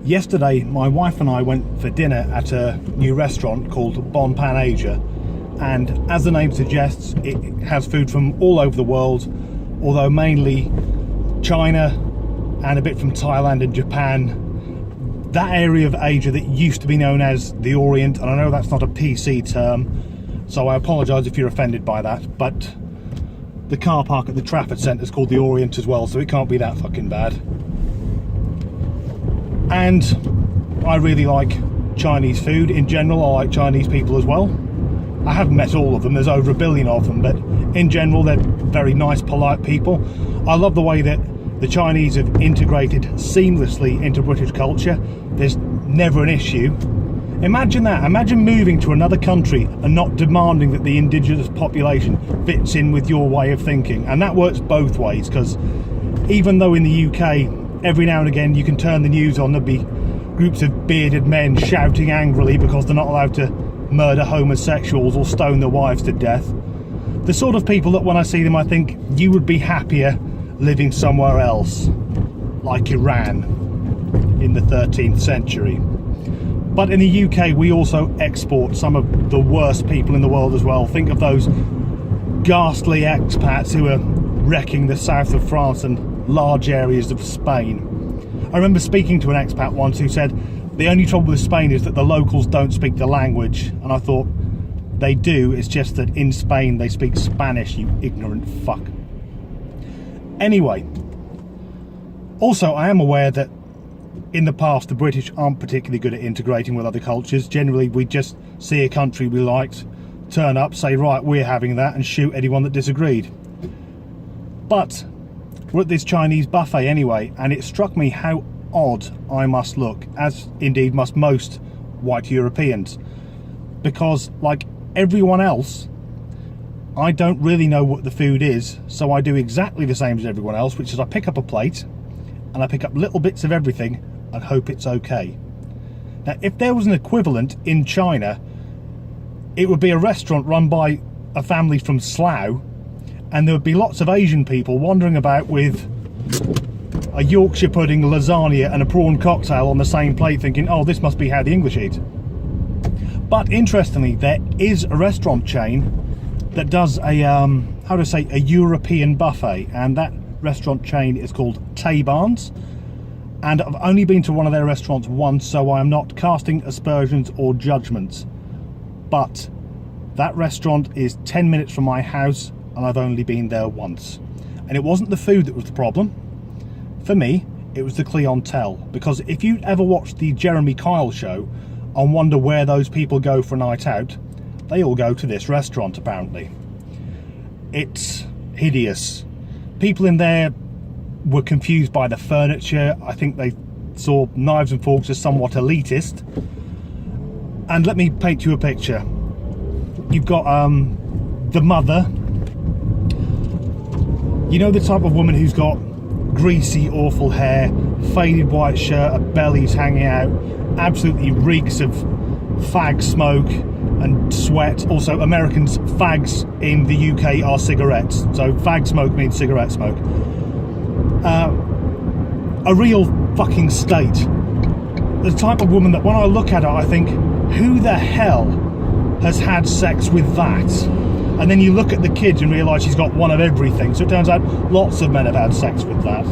Yesterday, my wife and I went for dinner at a new restaurant called Bon Pan Asia, and as the name suggests, it has food from all over the world, although mainly China and a bit from Thailand and Japan. That area of Asia that used to be known as the Orient, and I know that's not a PC term, so I apologise if you're offended by that, but the car park at the Trafford Centre is called the Orient as well, so it can't be that fucking bad. And I really like Chinese food in general. I like Chinese people as well. I haven't met all of them, there's over 1 billion of them, but in general they're very nice, polite people. I love the way that the Chinese have integrated seamlessly into British culture. There's never an issue. Imagine that, imagine moving to another country and not demanding that the indigenous population fits in with your way of thinking. And that works both ways, because even though in the UK every now and again you can turn the news on, there'll be groups of bearded men shouting angrily because they're not allowed to murder homosexuals or stone their wives to death. The sort of people that when I see them I think you would be happier living somewhere else, like Iran in the 13th century. But in the UK we also export some of the worst people in the world as well. Think of those ghastly expats who are wrecking the south of France and large areas of Spain. I remember speaking to an expat once who said the only trouble with Spain is that the locals don't speak the language, and I thought they do, it's just that in Spain they speak Spanish, you ignorant fuck. Anyway, also I am aware that in the past the British aren't particularly good at integrating with other cultures. Generally we just see a country we liked, turn up, say right we're having that, and shoot anyone that disagreed. But we're at this Chinese buffet anyway, and it struck me how odd I must look, as indeed must most white Europeans, because like everyone else I don't really know what the food is, so I do exactly the same as everyone else, which is I pick up a plate and I pick up little bits of everything and hope it's okay. Now if there was an equivalent in China, it would be a restaurant run by a family from Slough, and there would be lots of Asian people wandering about with a Yorkshire pudding, lasagna and a prawn cocktail on the same plate thinking, oh, this must be how the English eat. But interestingly, there is a restaurant chain that does a, a European buffet, and that restaurant chain is called Tay Barnes, and I've only been to one of their restaurants once, so I am not casting aspersions or judgments, but that restaurant is 10 minutes from my house and I've only been there once. And it wasn't the food that was the problem. For me, it was the clientele, because if you ever watched the Jeremy Kyle show and wonder where those people go for a night out, they all go to this restaurant apparently. It's hideous. People in there were confused by the furniture. I think they saw knives and forks as somewhat elitist. And let me paint you a picture. You've got the mother. You know, the type of woman who's got greasy, awful hair, faded white shirt, her belly's hanging out, absolutely reeks of fag smoke and sweat. Also, Americans, fags in the UK are cigarettes, so fag smoke means cigarette smoke. A real fucking state. The type of woman that when I look at her I think, who the hell has had sex with that? And then you look at the kids and realise she's got one of everything. So it turns out lots of men have had sex with that.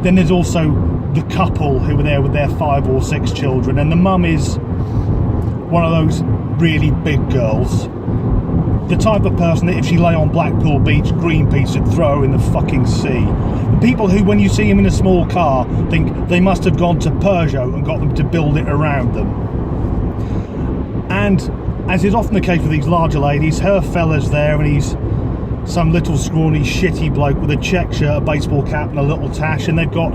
Then there's also the couple who were there with their 5 or 6 children, and the mum is one of those really big girls. The type of person that if she lay on Blackpool Beach, Greenpeace would throw her in the fucking sea. The people who, when you see them in a small car, think they must have gone to Peugeot and got them to build it around them. And as is often the case with these larger ladies, her fella's there and he's some little scrawny shitty bloke with a check shirt, a baseball cap and a little tash, and they've got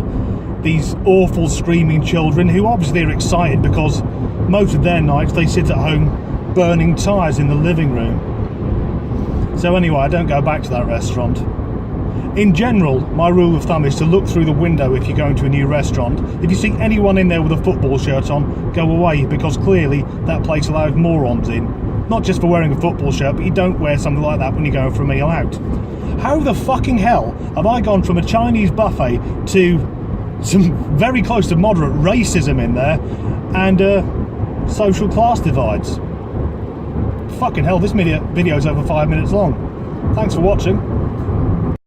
these awful screaming children who obviously are excited because most of their nights they sit at home burning tyres in the living room. So anyway, I don't go back to that restaurant. In general, my rule of thumb is to look through the window if you're going to a new restaurant. If you see anyone in there with a football shirt on, go away, because clearly that place allows morons in. Not just for wearing a football shirt, but you don't wear something like that when you're going for a meal out. How the fucking hell have I gone from a Chinese buffet to some very close to moderate racism in there, and social class divides. Fucking hell, this video is over 5 minutes long. Thanks for watching.